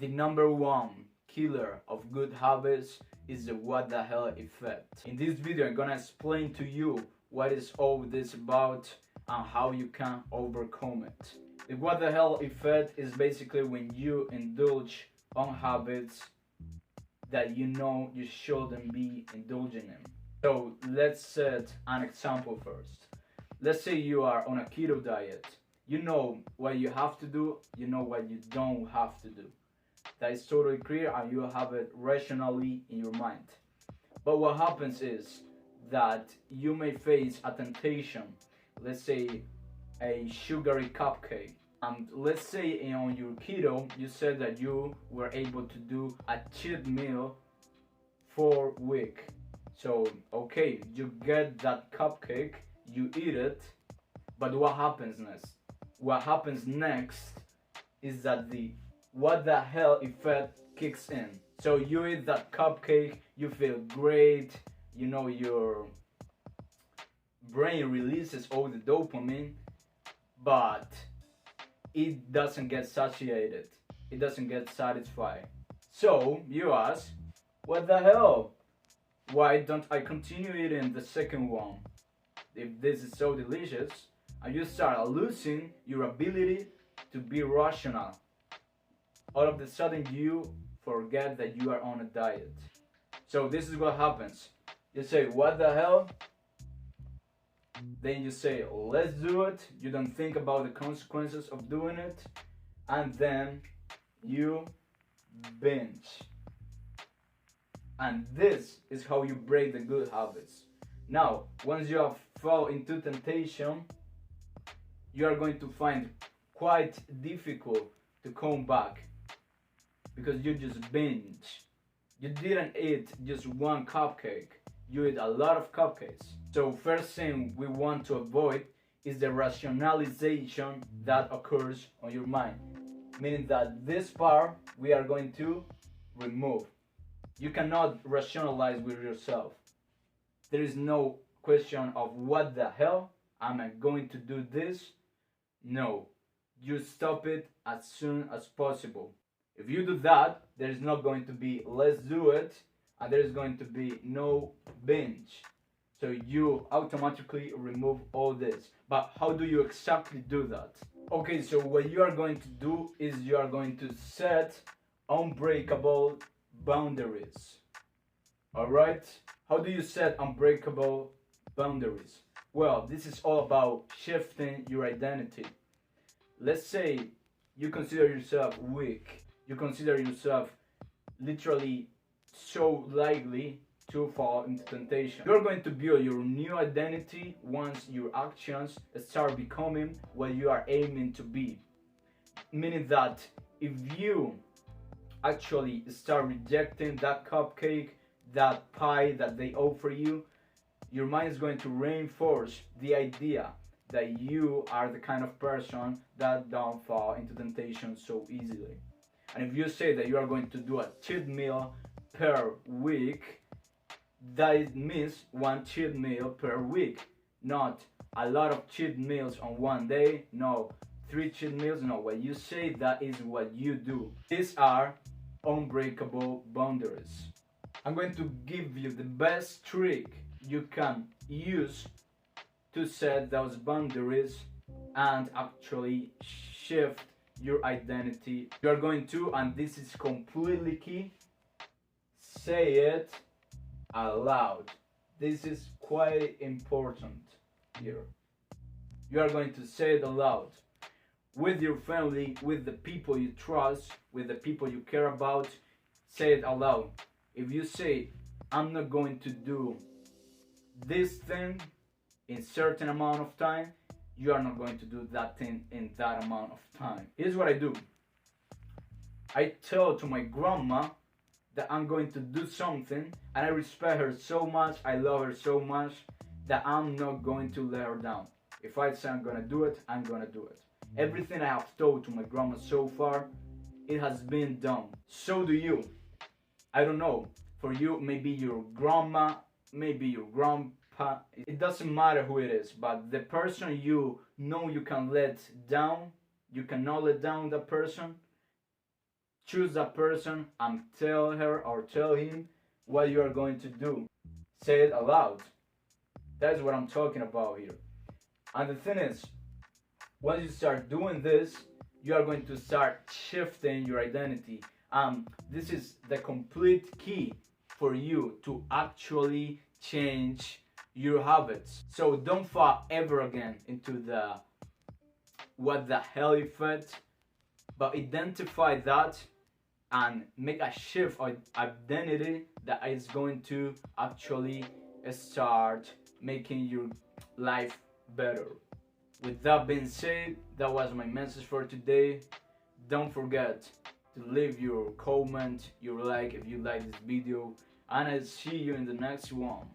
The number one killer of good habits is the what the hell effect. In this video, I'm gonna explain to you what is all this about and how you can overcome it. The what the hell effect is basically when you indulge on habits that you know you shouldn't be indulging in. So let's set an example first. Let's say you are on a keto diet. You know what you have to do, you know what you don't have to do. That is totally clear and you have it rationally in your mind. But what happens is that you may face a temptation, let's say a sugary cupcake. And let's say on your keto, you said that you were able to do a cheat meal for a week. So, okay, you get that cupcake, you eat it, but what happens next? What happens next is that the what the hell effect kicks in. So you eat that cupcake, you feel great, you know, your brain releases all the dopamine, but it doesn't get satiated, it doesn't get satisfied. So you ask, what the hell? Why don't I continue eating the second one? If this is so delicious, and you start losing your ability to be rational. All of a sudden you forget that you are on a diet. So this is what happens. You say, what the hell? Then you say, let's do it. You don't think about the consequences of doing it. And then you binge. And this is how you break the good habits. Now, once you have fall into temptation, you are going to find quite difficult to come back because you just binge. You didn't eat just one cupcake, you eat a lot of cupcakes. So first thing we want to avoid is the rationalization that occurs on your mind, meaning that this part we are going to remove. You cannot rationalize with yourself. There is no question of what the hell am I going to do this. No, you stop it as soon as possible. If you do that, there is not going to be let's do it, and there is going to be no binge. So you automatically remove all this. But how do you exactly do that? Okay, so what you are going to do is you are going to set unbreakable boundaries. Alright? How do you set unbreakable boundaries? Well, this is all about shifting your identity. Let's say you consider yourself weak. You consider yourself literally so likely to fall into temptation. You're going to build your new identity once your actions start becoming what you are aiming to be. Meaning that if you actually start rejecting that cupcake, that pie that they offer you, your mind is going to reinforce the idea that you are the kind of person that don't fall into temptation so easily. And if you say that you are going to do a cheat meal per week, that means one cheat meal per week, not a lot of cheat meals on one day. No, 3 cheat meals. No, what you say, that is what you do. These are unbreakable boundaries. I'm going to give you the best trick you can use to set those boundaries and actually shift your identity. You are going to, and this is completely key, say it aloud. This is quite important here. You are going to say it aloud with your family, with the people you trust, with the people you care about. Say it aloud. If you say, I'm not going to do this thing in certain amount of time, you are not going to do that thing in that amount of time. Here's what I do. I tell to my grandma that I'm going to do something, and I respect her so much, I love her so much, that I'm not going to let her down. If I say I'm gonna do it, I'm gonna do it. Everything I have told to my grandma so far, it has been done. So do you. I don't know, for you, maybe your grandma, maybe your grandpa, it doesn't matter who it is, but the person you know you can let down, you cannot let down that person, choose a person and tell her or tell him what you are going to do. Say it aloud. That's what I'm talking about here. And the thing is, once you start doing this, you are going to start shifting your identity. This is the complete key for you to actually change your habits. So don't fall ever again into the what the hell effect, but identify that and make a shift of identity that is going to actually start making your life better. With that being said, that was my message for today. Don't forget to leave your comment, your like if you like this video, and I'll see you in the next one.